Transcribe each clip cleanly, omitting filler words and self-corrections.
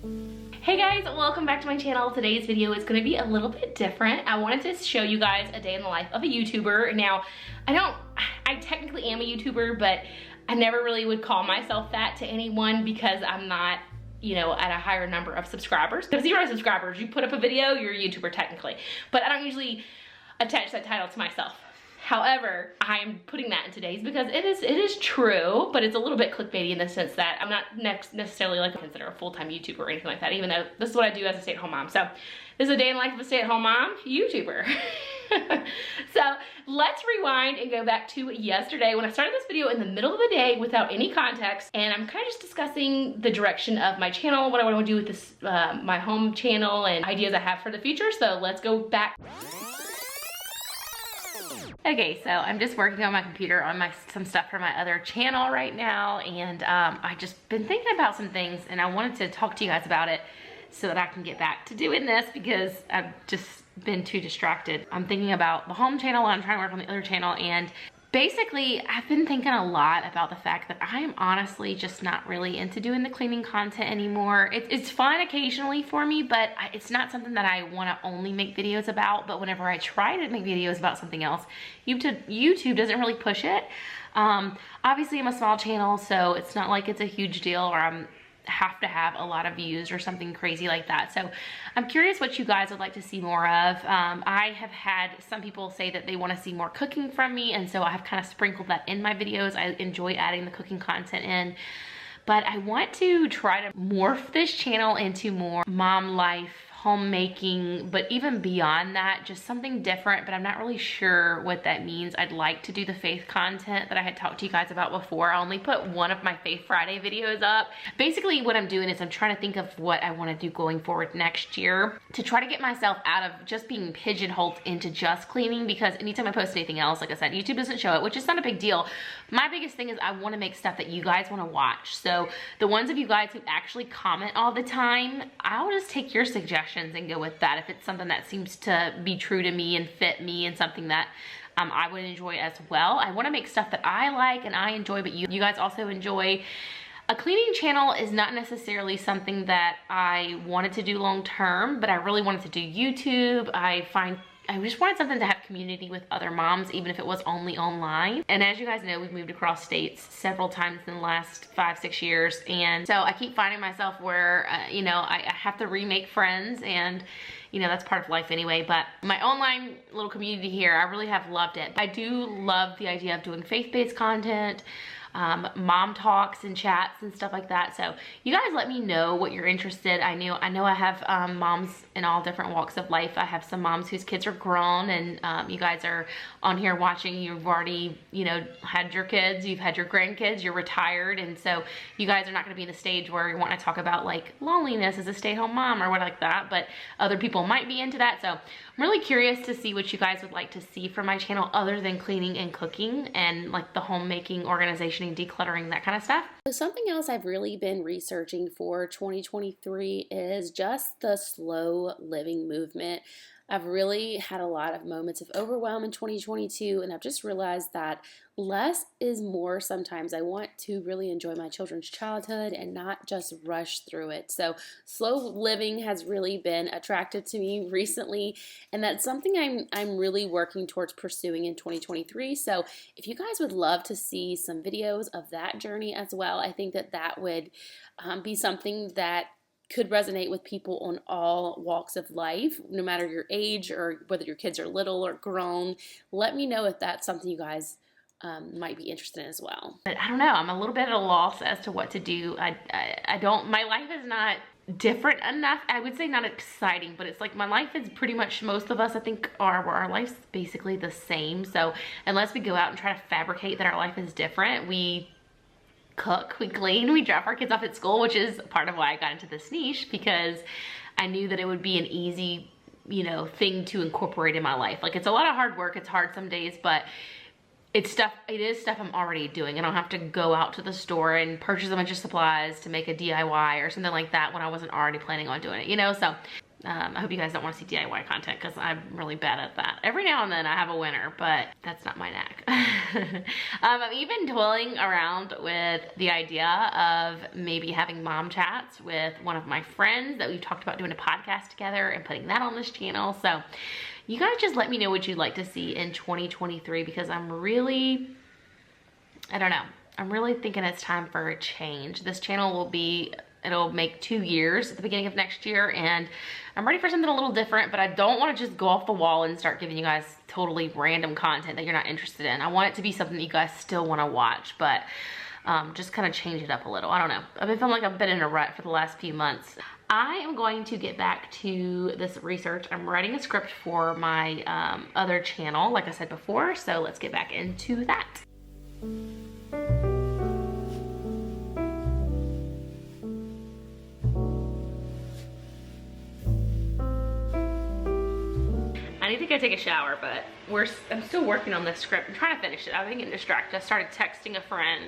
Hey guys, welcome back to my channel. Today's video is going to be a little bit different. I wanted to show you guys a day in the life of a YouTuber. Now, I technically am a YouTuber, but I never really would call myself that to anyone because I'm not, you know, at a higher number of subscribers. If 0 subscribers, you put up a video, you're a YouTuber technically. But I don't usually attach that title to myself. However, I am putting that in today's because it is true, but it's a little bit clickbaity in the sense that I'm not necessarily like consider a full-time YouTuber or anything like that, even though this is what I do as a stay-at-home mom. So this is a day in the life of a stay-at-home mom, YouTuber. So let's rewind and go back to yesterday when I started this video in the middle of the day without any context, and I'm kind of just discussing the direction of my channel, what I want to do with this, my home channel, and ideas I have for the future. So let's go back. Okay, so I'm just working on my computer on some stuff for my other channel right now, and I just been thinking about some things, and I wanted to talk to you guys about it so that I can get back to doing this because I've just been too distracted. I'm thinking about the home channel and I'm trying to work on the other channel, and basically I've been thinking a lot about the fact that I am honestly just not really into doing the cleaning content anymore. It's fun occasionally for me, but it's not something that I want to only make videos about. But whenever I try to make videos about something else, YouTube doesn't really push it. Obviously I'm a small channel, so it's not like it's a huge deal or I'm have to have a lot of views or something crazy like that. So I'm curious what you guys would like to see more of. I have had some people say that they want to see more cooking from me, and so I have kind of sprinkled that in my videos. I enjoy adding the cooking content in, but I want to try to morph this channel into more mom life, homemaking, but even beyond that, just something different, but I'm not really sure what that means. I'd like to do the faith content that I had talked to you guys about before. I only put one of my Faith Friday videos up. Basically what I'm doing is I'm trying to think of what I want to do going forward next year to try to get myself out of just being pigeonholed into just cleaning, because anytime I post anything else, like I said, YouTube doesn't show it, which is not a big deal. My biggest thing is I want to make stuff that you guys want to watch. So the ones of you guys who actually comment all the time, I'll just take your suggestions and go with that if it's something that seems to be true to me and fit me and something that I would enjoy as well. I want to make stuff that I like and I enjoy, but you guys also enjoy. A cleaning channel is not necessarily something that I wanted to do long term, but I really wanted to do YouTube. I just wanted something to have community with other moms, even if it was only online. And as you guys know, we've moved across states several times in the last 5-6 years. And so I keep finding myself where, you know, I have to remake friends, and, you know, that's part of life anyway. But my online little community here, I really have loved it. I do love the idea of doing faith-based content, mom talks and chats and stuff like that. So you guys let me know what you're interested. I know I have moms in all different walks of life. I have some moms whose kids are grown, and you guys are on here watching. You've already, you know, had your kids, you've had your grandkids, you're retired, and so you guys are not going to be in the stage where you want to talk about like loneliness as a stay-at-home mom or what like that, but other people might be into that. So I'm really curious to see what you guys would like to see from my channel other than cleaning and cooking and like the homemaking, organization, and decluttering, that kind of stuff. So something else I've really been researching for 2023 is just the slow living movement. I've really had a lot of moments of overwhelm in 2022, and I've just realized that less is more sometimes. I want to really enjoy my children's childhood and not just rush through it. So slow living has really been attractive to me recently, and that's something I'm really working towards pursuing in 2023. So if you guys would love to see some videos of that journey as well, I think that would be something that could resonate with people on all walks of life, no matter your age or whether your kids are little or grown. Let me know if that's something you guys might be interested in as well. But I don't know, I'm a little bit at a loss as to what to do. I don't, my life is not different enough. I would say not exciting, but it's like my life is pretty much, most of us I think our life's basically the same. So unless we go out and try to fabricate that our life is different, we cook, we clean, we drop our kids off at school, which is part of why I got into this niche, because I knew that it would be an easy, you know, thing to incorporate in my life. Like, it's a lot of hard work, it's hard some days, but it is stuff I'm already doing. I don't have to go out to the store and purchase a bunch of supplies to make a DIY or something like that when I wasn't already planning on doing it, you know? So I hope you guys don't want to see DIY content because I'm really bad at that. Every now and then I have a winner, but that's not my knack. I'm even toiling around with the idea of maybe having mom chats with one of my friends that we've talked about doing a podcast together and putting that on this channel. So you guys just let me know what you'd like to see in 2023 because I'm really, I don't know. I'm really thinking it's time for a change. This channel will be, it'll make 2 years at the beginning of next year, and I'm ready for something a little different, but I don't want to just go off the wall and start giving you guys totally random content that you're not interested in. I want it to be something that you guys still want to watch, but just kind of change it up a little. I don't know. I've been feeling like I've been in a rut for the last few months. I am going to get back to this research. I'm writing a script for my other channel, like I said before, so let's get back into that. I need to go take a shower, but I'm still working on this script. I'm trying to finish it. I've been getting distracted. I started texting a friend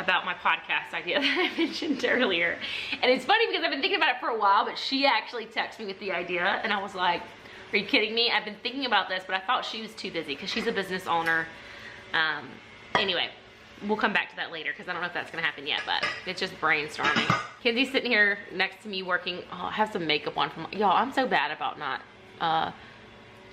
about my podcast idea that I mentioned earlier. And it's funny because I've been thinking about it for a while, but she actually texted me with the idea, and I was like, are you kidding me? I've been thinking about this, but I thought she was too busy because she's a business owner. Anyway, we'll come back to that later because I don't know if that's gonna happen yet, but it's just brainstorming. Kenzie's sitting here next to me working. Oh, I have some makeup on from, y'all, I'm so bad about not,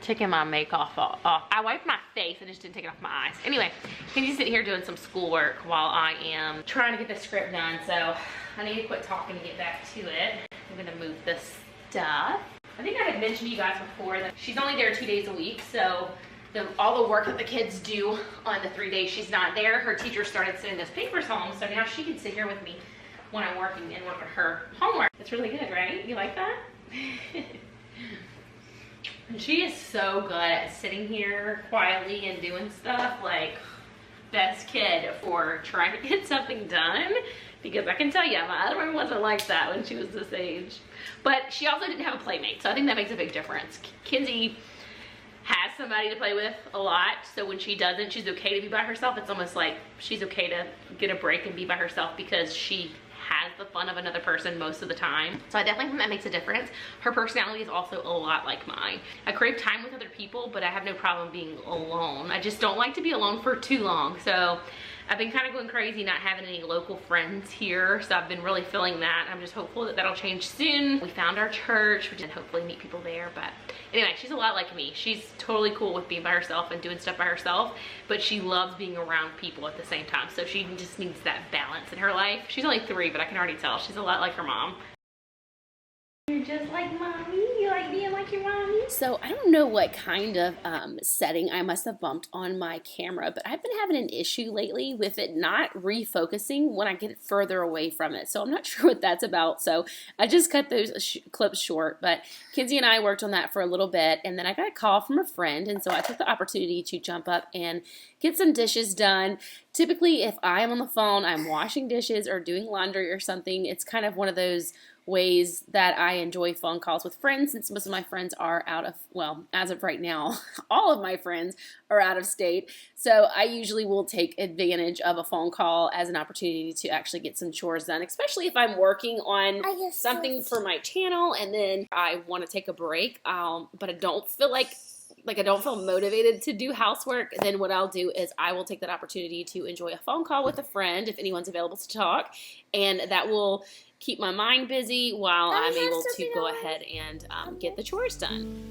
taking my makeup off. I wiped my face, I just didn't take it off my eyes. Anyway, Kenzie's sitting here doing some schoolwork while I am trying to get the script done, so I need to quit talking to get back to it. I'm gonna move this stuff. I think I had mentioned to you guys before that she's only there 2 days a week, so all the work that the kids do on the 3 days she's not there, her teacher started sending those papers home, so now she can sit here with me when I'm working and work on her homework. It's really good, right? You like that? And she is so good at sitting here quietly and doing stuff, like best kid for trying to get something done, because I can tell you, my other one wasn't like that when she was this age. But she also didn't have a playmate, so I think that makes a big difference. Kenzie has somebody to play with a lot, so when she doesn't, she's okay to be by herself. It's almost like she's okay to get a break and be by herself because she has the fun of another person most of the time. So I definitely think that makes a difference. Her personality is also a lot like mine. I crave time with other people, but I have no problem being alone. I just don't like to be alone for too long. So I've been kind of going crazy not having any local friends here, so I've been really feeling that. I'm just hopeful that that'll change soon. We found our church, we can hopefully meet people there, but anyway, she's a lot like me. She's totally cool with being by herself and doing stuff by herself, but she loves being around people at the same time, so she just needs that balance in her life. She's only 3, but I can already tell she's a lot like her mom. You're just like mommy. You like being like your mommy. So I don't know what kind of setting I must have bumped on my camera, but I've been having an issue lately with it not refocusing when I get further away from it. So I'm not sure what that's about. So I just cut those clips short, but Kenzie and I worked on that for a little bit, and then I got a call from a friend, and so I took the opportunity to jump up and get some dishes done. Typically, if I am on the phone, I'm washing dishes or doing laundry or something. It's kind of one of those ways that I enjoy phone calls with friends, since most of my friends are out of, well, as of right now, all of my friends are out of state. So I usually will take advantage of a phone call as an opportunity to actually get some chores done, especially if I'm working on something for my channel and then I want to take a break, but I don't feel like I don't feel motivated to do housework. Then what I'll do is I will take that opportunity to enjoy a phone call with a friend if anyone's available to talk, and that will keep my mind busy while I'm able to go ahead and get the chores done.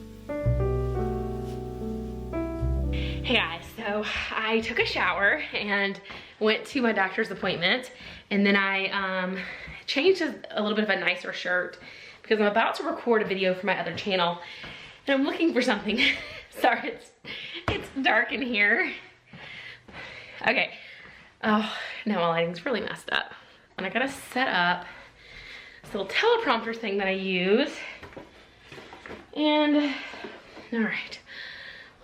Hey guys, so I took a shower and went to my doctor's appointment, and then I changed a little bit of a nicer shirt because I'm about to record a video for my other channel, and I'm looking for something. Sorry, it's dark in here. Okay. Oh, now my lighting's really messed up. And I gotta set up this little teleprompter thing that I use. And, all right,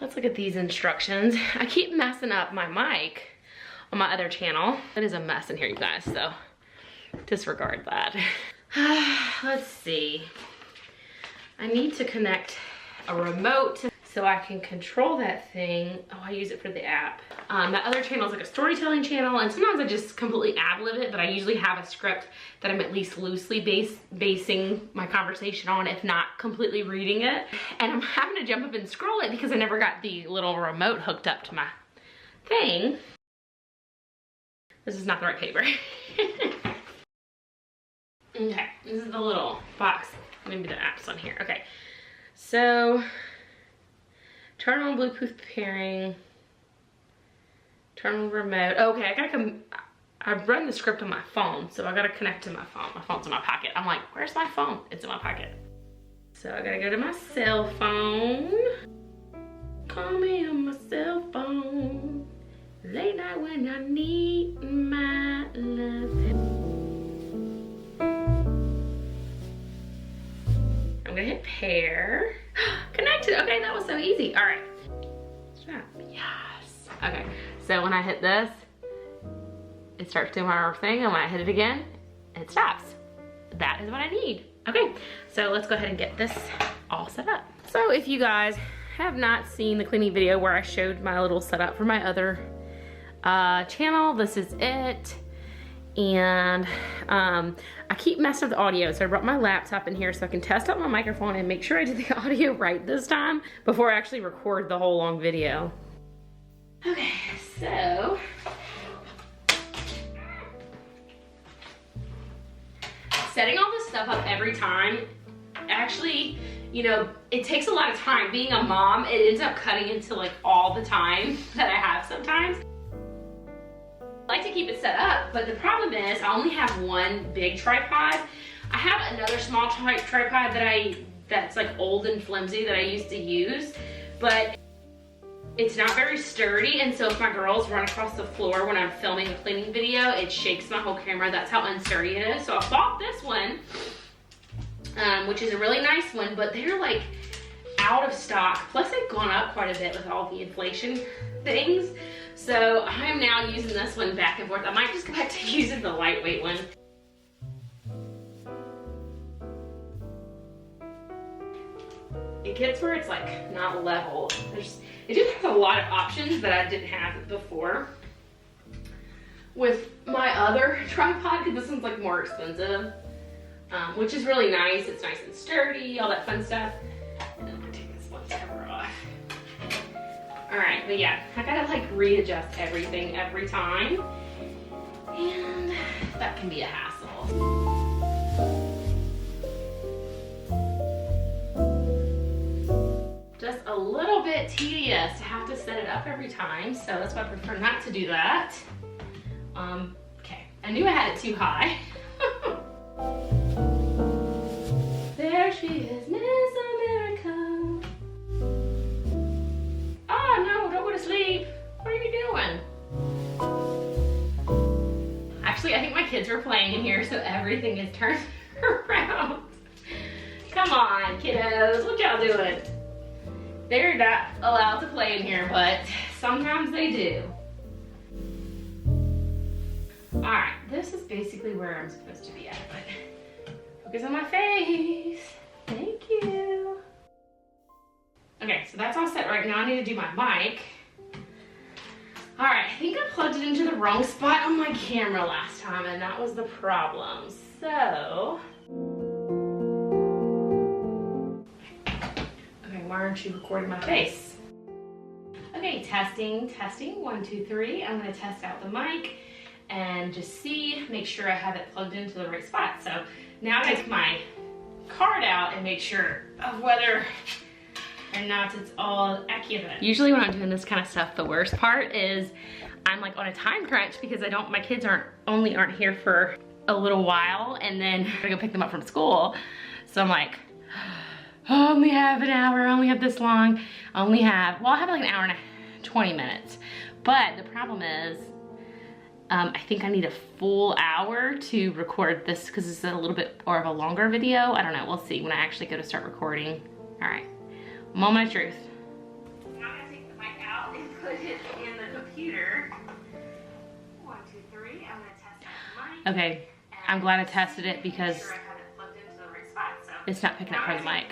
let's look at these instructions. I keep messing up my mic on my other channel. It is a mess in here, you guys, so disregard that. Let's see. I need to connect a remote. so I can control that thing. Oh, I use it for the app. That other channel is like a storytelling channel, and sometimes I just completely ad-lib it, but I usually have a script that I'm at least loosely basing my conversation on, if not completely reading it. And I'm having to jump up and scroll it because I never got the little remote hooked up to my thing. This is not the right paper. Okay, this is the little box. Maybe the app's on here. Okay, so turn on Bluetooth pairing, turn on remote. Okay, I gotta come. I run the script on my phone, so I gotta connect to my phone. My phone's in my pocket. I'm like, where's my phone? It's in my pocket. So I gotta go to my cell phone. Call me on my cell phone. Late night when I need my love. I'm gonna hit pair. Connected. Okay, that was so easy. All right. Stop. Yes. Okay, so when I hit this, it starts doing my thing, and when I hit it again, it stops. That is what I need. Okay, so let's go ahead and get this all set up. So if you guys have not seen the cleaning video where I showed my little setup for my other channel, this is it. And I keep messing with the audio, so I brought my laptop in here so I can test out my microphone and make sure I did the audio right this time before I actually record the whole long video. Okay, so setting all this stuff up every time, actually, you know, it takes a lot of time. Being a mom, it ends up cutting into like all the time that I have sometimes. I like to keep it set up, but the problem is I only have one big tripod. I have another small tripod that's like old and flimsy that I used to use, but it's not very sturdy, and so if my girls run across the floor when I'm filming a cleaning video, it shakes my whole camera. That's how unsturdy it is. So I bought this one, which is a really nice one, but they're like out of stock. Plus they've gone up quite a bit with all the inflation things. So I am now using this one back and forth. I might just go back to using the lightweight one. It gets where it's like not level. It just has a lot of options that I didn't have before with my other tripod, because this one's like more expensive, which is really nice. It's nice and sturdy, all that fun stuff. And I'm gonna take this one cover off. All right, but yeah, I gotta like readjust everything every time, and that can be a hassle. Just a little bit tedious to have to set it up every time, so that's why I prefer not to do that. Okay, I knew I had it too high. There she is, Miss America. Oh no, don't go to sleep. What are you doing? Actually, I think my kids were playing in here, so everything is turned around. Come on, kiddos, what y'all doing? They're not allowed to play in here, but sometimes they do. All right, this is basically where I'm supposed to be at, but focus on my face. Thank you. Okay, so that's all set right now. I need to do my mic. All right, I think I plugged it into the wrong spot on my camera last time, and that was the problem. So, why aren't you recording my face? Okay, testing, 1, 2, 3. I'm gonna test out the mic and just make sure I have it plugged into the right spot. So now I take my card out and make sure of whether or not it's all accurate. Usually when I'm doing this kind of stuff, the worst part is I'm like on a time crunch because my kids aren't here for a little while, and then I gotta go pick them up from school. So I'm like, I only have an hour, I only have this long. I have like an hour and 20 minutes. But the problem is, I think I need a full hour to record this because it's a little bit more of a longer video. I don't know, we'll see when I actually go to start recording. All right, moment of truth. Now I'm gonna take the mic out and put it in the computer. 1, 2, 3, I'm gonna test out the mic. Okay, I'm glad I tested it because it's not picking up from the mic.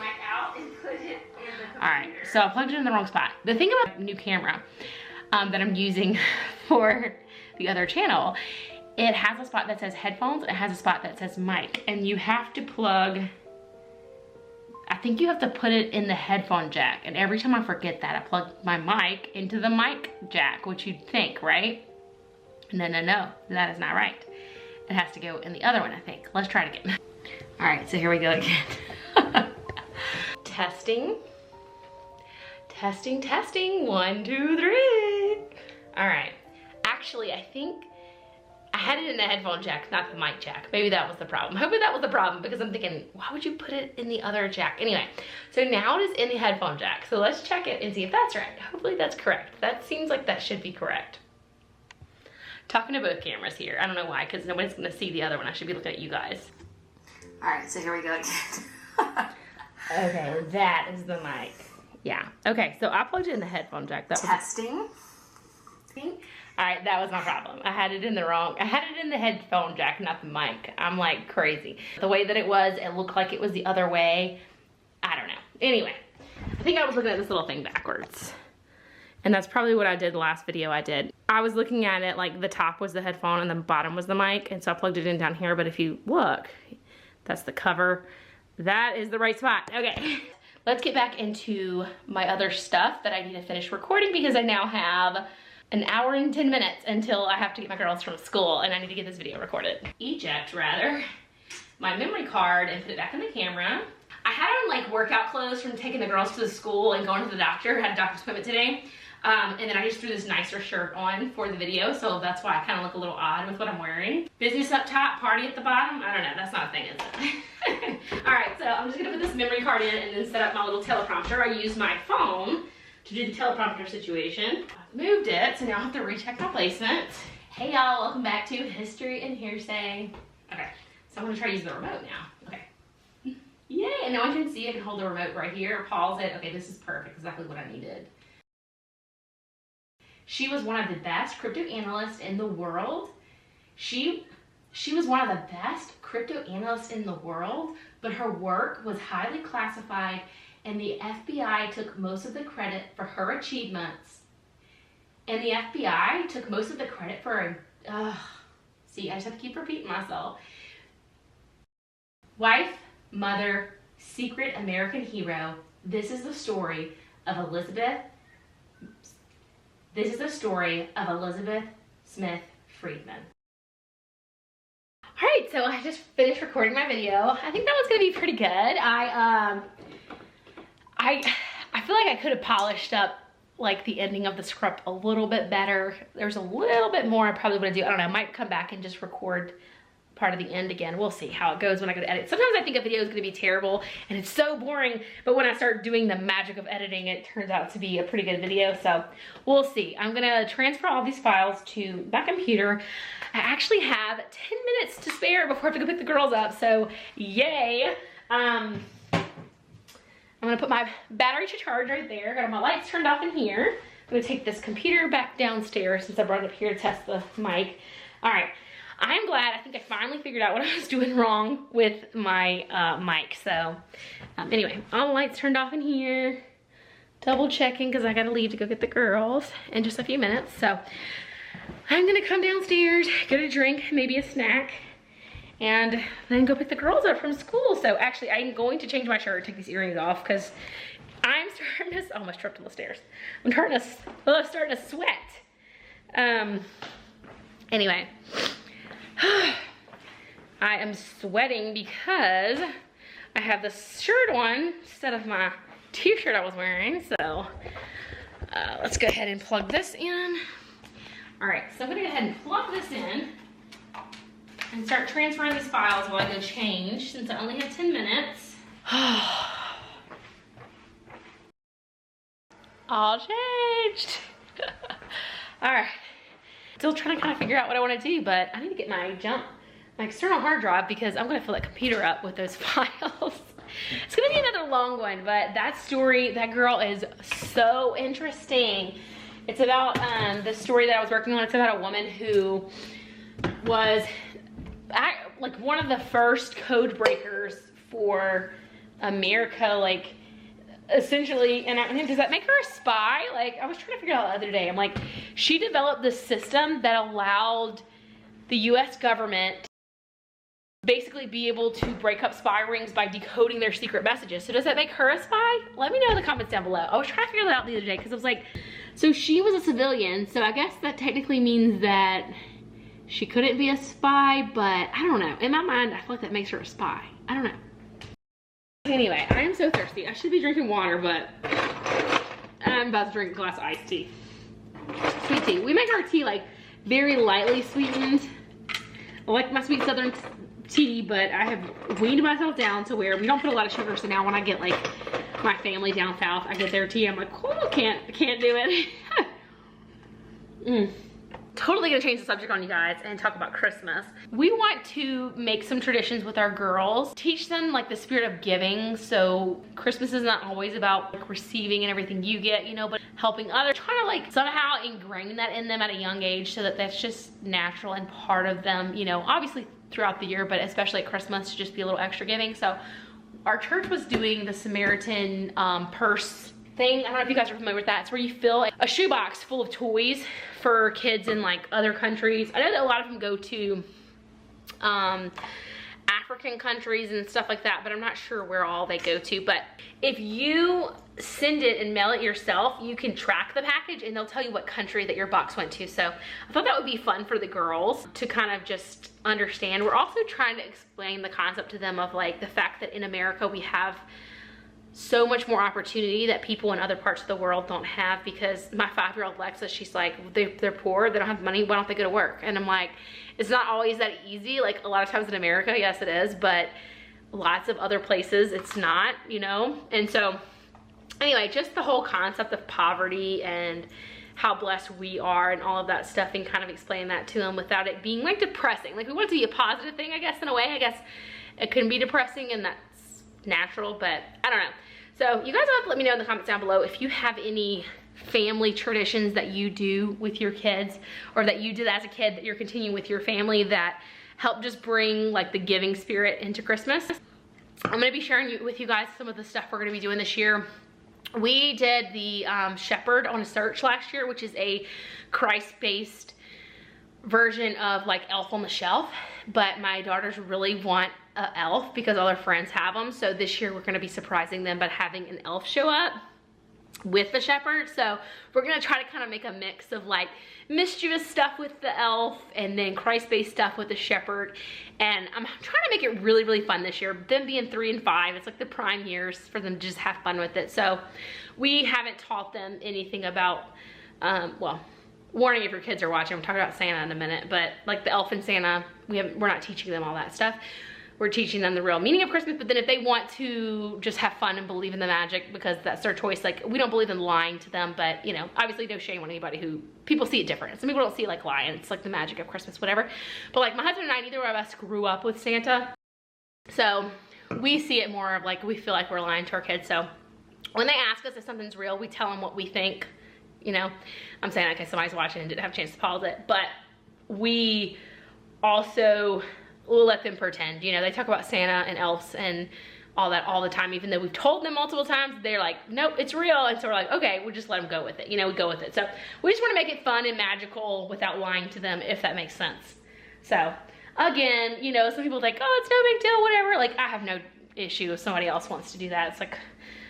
Alright, so I plugged it in the wrong spot. The thing about the new camera that I'm using for the other channel, it has a spot that says headphones, and it has a spot that says mic, and you have to plug, I think you have to put it in the headphone jack, and every time I forget that, I plug my mic into the mic jack, which you'd think, right? No, that is not right. It has to go in the other one, I think. Let's try it again. All right, so here we go again. Testing. 1, 2, 3. All right. Actually, I think I had it in the headphone jack, not the mic jack. Maybe that was the problem. Hopefully that was the problem, because I'm thinking, why would you put it in the other jack? Anyway, so now it is in the headphone jack. So let's check it and see if that's right. Hopefully that's correct. That seems like that should be correct. Talking to both cameras here. I don't know why, because nobody's gonna see the other one. I should be looking at you guys. All right, so here we go again. Okay, that is the mic. Yeah, okay, so I plugged it in the headphone jack. That was testing. All right, that was my problem. I had it in the headphone jack, not the mic. I'm like crazy. The way that it looked like it was the other way. I don't know. Anyway, I think I was looking at this little thing backwards. And that's probably what I did the last video I did. I was looking at it like the top was the headphone and the bottom was the mic. And so I plugged it in down here. But if you look, that's the cover. That is the right spot. Okay, let's get back into my other stuff that I need to finish recording, because I now have an hour and 10 minutes until I have to get my girls from school, and I need to get this video recorded. Eject, rather, my memory card and put it back in the camera. I had on like workout clothes from taking the girls to the school and going to the doctor. I had a doctor's appointment today. And then I just threw this nicer shirt on for the video, so that's why I kind of look a little odd with what I'm wearing. Business up top, party at the bottom. I don't know, that's not a thing, is it? Alright, so I'm just gonna put this memory card in and then set up my little teleprompter. I use my phone to do the teleprompter situation. I've moved it, so now I have to recheck my placement. Hey y'all, welcome back to History and Hearsay. Okay, so I'm gonna try to use the remote now. Okay. Yay, and now I can see I can hold the remote right here, pause it. Okay, this is perfect, exactly what I needed. She was one of the best crypto analysts in the world. She was one of the best crypto analysts in the world, but her work was highly classified, and the FBI took most of the credit for her achievements. And the FBI took most of the credit for see, I just have to keep repeating myself. Wife, mother, secret American hero. This is the story of Elizabeth Smith Friedman. All right, so I just finished recording my video. I think that was gonna be pretty good. I feel like I could have polished up like the ending of the script a little bit better. There's a little bit more I probably want to do. I don't know, I might come back and just record part of the end again. We'll see how it goes when I go to edit. Sometimes I think a video is going to be terrible and it's so boring, but when I start doing the magic of editing, it turns out to be a pretty good video. So we'll see. I'm going to transfer all these files to my computer. I actually have 10 minutes to spare before I have to go pick the girls up. So yay. I'm going to put my battery to charge right there. Got all my lights turned off in here. I'm going to take this computer back downstairs since I brought it up here to test the mic. All right. I'm glad. I think I finally figured out what I was doing wrong with my mic. So anyway, all the lights turned off in here. Double checking because I got to leave to go get the girls in just a few minutes. So I'm going to come downstairs, get a drink, maybe a snack, and then go pick the girls up from school. So actually, I'm going to change my shirt, take these earrings off because I'm starting to, almost tripped on the stairs. I'm starting to sweat. Anyway. I am sweating because I have this shirt on instead of my t-shirt I was wearing. So let's go ahead and plug this in. All right, so I'm gonna go ahead and plug this in and start transferring these files while I go change, since I only have 10 minutes. All changed. All right. Still trying to kind of figure out what I want to do, but I need to get my external hard drive because I'm going to fill that computer up with those files. It's going to be another long one, but that story, that girl is so interesting. It's about the story that I was working on. It's about a woman who was like one of the first code breakers for America, like essentially, and does that make her a spy? Like, I was trying to figure out the other day. I'm like, she developed this system that allowed the US government basically be able to break up spy rings by decoding their secret messages. So does that make her a spy? Let me know in the comments down below. I was trying to figure that out the other day because I was like, so she was a civilian, so I guess that technically means that she couldn't be a spy, but I don't know. In my mind, I feel like that makes her a spy. I don't know. Anyway, I am so thirsty. I should be drinking water, but I'm about to drink a glass of iced tea. Sweet tea. We make our tea like very lightly sweetened. I like my sweet southern tea, but I have weaned myself down to where we don't put a lot of sugar. So now when I get like my family down south, I get their tea. I'm like, oh, can't do it. Totally gonna change the subject on you guys and talk about Christmas. We want to make some traditions with our girls, teach them like the spirit of giving. So Christmas is not always about like receiving and everything you get, you know, but helping others, trying to like somehow ingrain that in them at a young age so that that's just natural and part of them, you know, obviously throughout the year, but especially at Christmas to just be a little extra giving. So our church was doing the Samaritan purse thing. I don't know if you guys are familiar with that. It's where you fill a shoebox full of toys for kids in like other countries. I know that a lot of them go to African countries and stuff like that, but I'm not sure where all they go to. But if you send it and mail it yourself, you can track the package and they'll tell you what country that your box went to. So I thought that would be fun for the girls to kind of just understand. We're also trying to explain the concept to them of like the fact that in America we have so much more opportunity that people in other parts of the world don't have, because my 5-year-old Lexa, she's like, they're poor, they don't have money, why don't they go to work? And I'm like, it's not always that easy. Like a lot of times in America, yes it is, but lots of other places it's not, you know? And so anyway, just the whole concept of poverty and how blessed we are and all of that stuff, and kind of explain that to them without it being like depressing. Like we want it to be a positive thing, I guess, in a way. I guess it can be depressing and that's natural, but I don't know. So you guys will have to let me know in the comments down below if you have any family traditions that you do with your kids, or that you did as a kid that you're continuing with your family that help just bring like the giving spirit into Christmas. I'm gonna be sharing with you guys some of the stuff we're gonna be doing this year. We did the Shepherd on a Search last year, which is a Christ-based version of like Elf on the Shelf, but my daughters really want an elf because all their friends have them. So this year we're going to be surprising them by having an elf show up with the shepherd. So we're going to try to kind of make a mix of like mischievous stuff with the elf and then Christ-based stuff with the shepherd. And I'm trying to make it really, really fun this year. Them being 3 and 5, it's like the prime years for them to just have fun with it. So we haven't taught them anything about, well, warning if your kids are watching, I'm talking about Santa in a minute, but like the elf and Santa, we're not teaching them all that stuff. We're teaching them the real meaning of Christmas, but then if they want to just have fun and believe in the magic because that's their choice, like we don't believe in lying to them, but you know, obviously no shame on anybody who, people see it different. Some people don't see it like lying, it's like the magic of Christmas, whatever. But like my husband and I, neither of us grew up with Santa. So we see it more of like, we feel like we're lying to our kids. So when they ask us if something's real, we tell them what we think, you know. I'm saying that because somebody's watching and didn't have a chance to pause it, but we also we'll let them pretend, you know. They talk about Santa and elves and all that all the time, even though we've told them multiple times. They're like, nope, it's real. And so we're like, okay, we'll just let them go with it, you know. We go with it. So we just want to make it fun and magical without lying to them, if that makes sense. So again, you know, some people think, oh, it's no big deal, whatever. Like I have no issue if somebody else wants to do that. It's like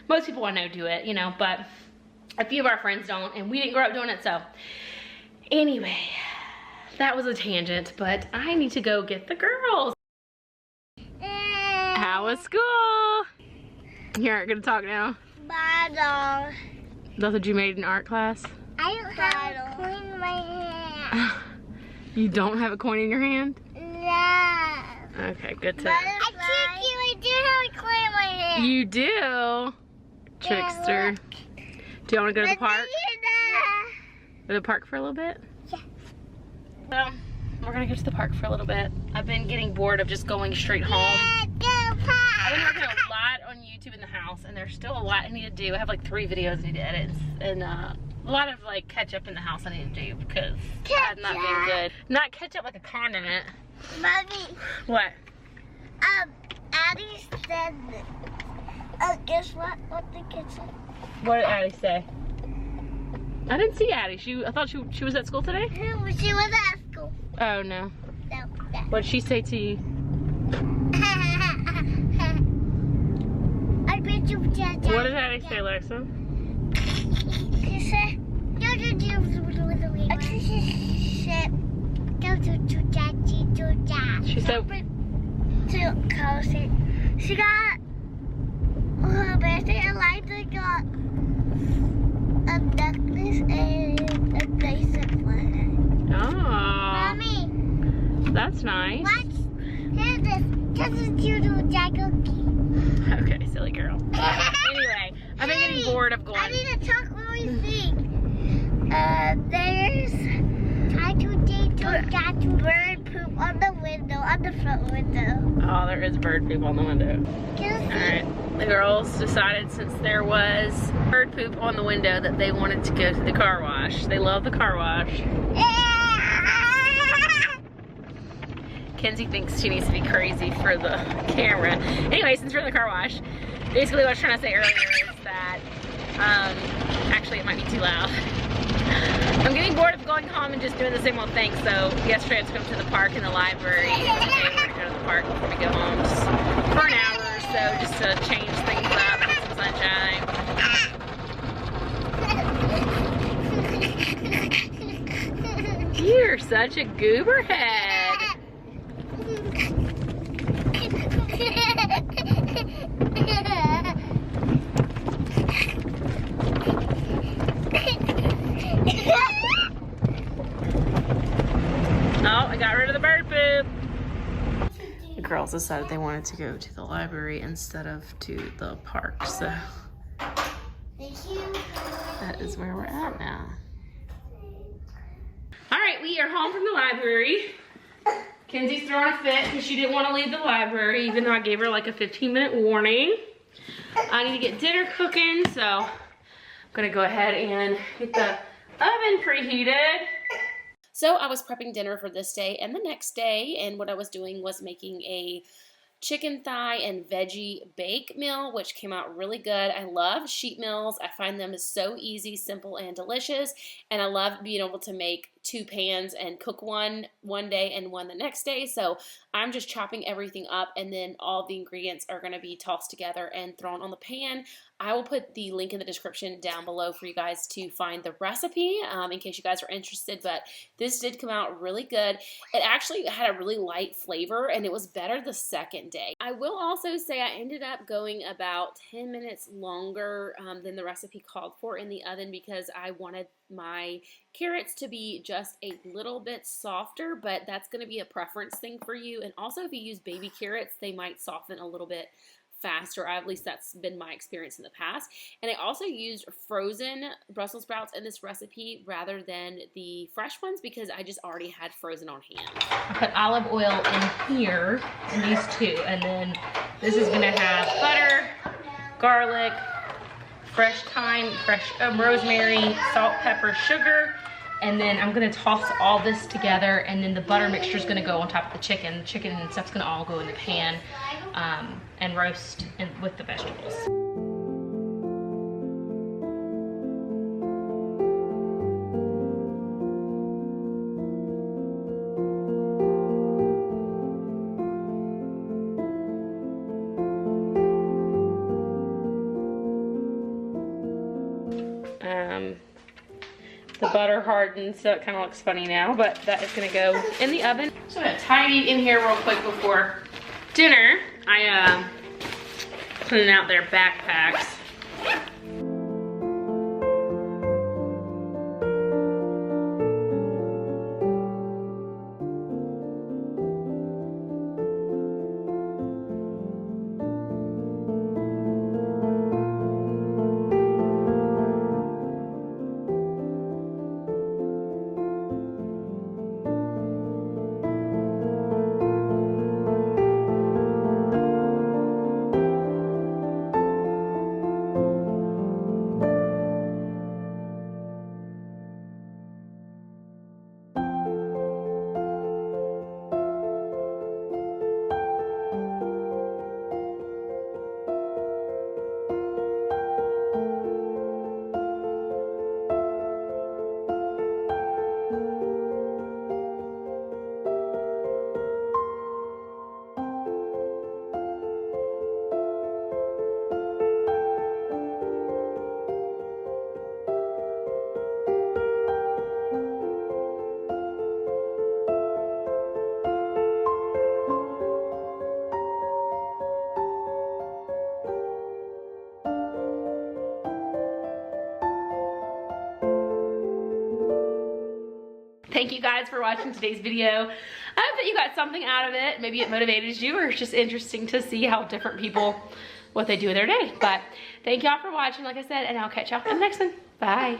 most people I know do it, you know, but a few of our friends don't, and we didn't grow up doing it. So anyway, that was a tangent, but I need to go get the girls. How was school? You aren't gonna talk now? Bottle. That's what you made in art class? I don't have a coin in my hand. You don't have a coin in your hand? No. Okay, good to know. I tricked you, I do have a coin in my hand. You do? Trickster. Do you want to go to the park? Go to the park for a little bit? Yeah. Well, we're gonna go to the park for a little bit. I've been getting bored of just going straight home. I've been working a lot on YouTube in the house, and there's still a lot I need to do. I have like 3 videos I need to edit, and a lot of like catch up in the house I need to do because I've not been good. Not catch up like a condiment. Mommy. What? Addie said Guess what? What the kitchen? What did Addie say? I didn't see Addie. I thought she was at school today? She was at school. Oh, no. No. What did she say to you? I bet you What did Addie say, Alexa? She said, go to She said, she got her birthday and Liza got a necklace and a bracelet for her. oh, Mommy, that's nice. watch. Here's this. This is Jack cookie. Okay, silly girl. Anyway, I've been getting bored of going. I need to talk when we sing. There's bird poop on the window, on the front window. Oh, there is bird poop on the window. Can you see? Alright, the girls decided since there was bird poop on the window that they wanted to go to the car wash. They love the car wash. Kenzie thinks she needs to be crazy for the camera. Anyway, since we're in the car wash, basically what I was trying to say earlier is that, actually it might be too loud. I'm getting bored of going home and just doing the same old thing, so yesterday I took them to the park and the library, and today we're going to go to the park before we go home just for an hour or so, just to change things up and get some sunshine. You're such a goober head. Oh, I got rid of the bird poop. The girls decided they wanted to go to the library instead of to the park, so that is where we're at now. All right, we are home from the library. Kenzie's throwing a fit because she didn't want to leave the library, even though I gave her like a 15-minute warning. I need to get dinner cooking, so I'm gonna go ahead and get the oven preheated. So I was prepping dinner for this day and the next day, and what I was doing was making a chicken thigh and veggie bake meal, which came out really good. I love sheet meals. I find them so easy, simple, and delicious, and I love being able to make 2 pans and cook one day and one the next day. So I'm just chopping everything up, and then all the ingredients are going to be tossed together and thrown on the pan. I will put the link in the description down below for you guys to find the recipe in case you guys are interested, but this did come out really good. It actually had a really light flavor, and it was better the second day. I will also say I ended up going about 10 minutes longer than the recipe called for in the oven because I wanted my carrots to be just a little bit softer, but that's going to be a preference thing for you. And also if you use baby carrots, they might soften a little bit faster. At least that's been my experience in the past. And I also used frozen Brussels sprouts in this recipe rather than the fresh ones because I just already had frozen on hand. I put olive oil in here in these 2, and then this is going to have butter, garlic, fresh thyme, fresh rosemary, salt, pepper, sugar, and then I'm gonna toss all this together, and then the butter mixture is gonna go on top of the chicken. The chicken and stuff's gonna all go in the pan and roast with the vegetables. The butter hardened, so it kind of looks funny now, but that is gonna go in the oven. So I'm gonna tidy in here real quick before dinner. I cleaning out their backpacks. thank you guys for watching today's video. I hope that you got something out of it. Maybe it motivated you, or it's just interesting to see how different people, what they do with their day. But thank y'all for watching, like I said, and I'll catch y'all in the next one. Bye.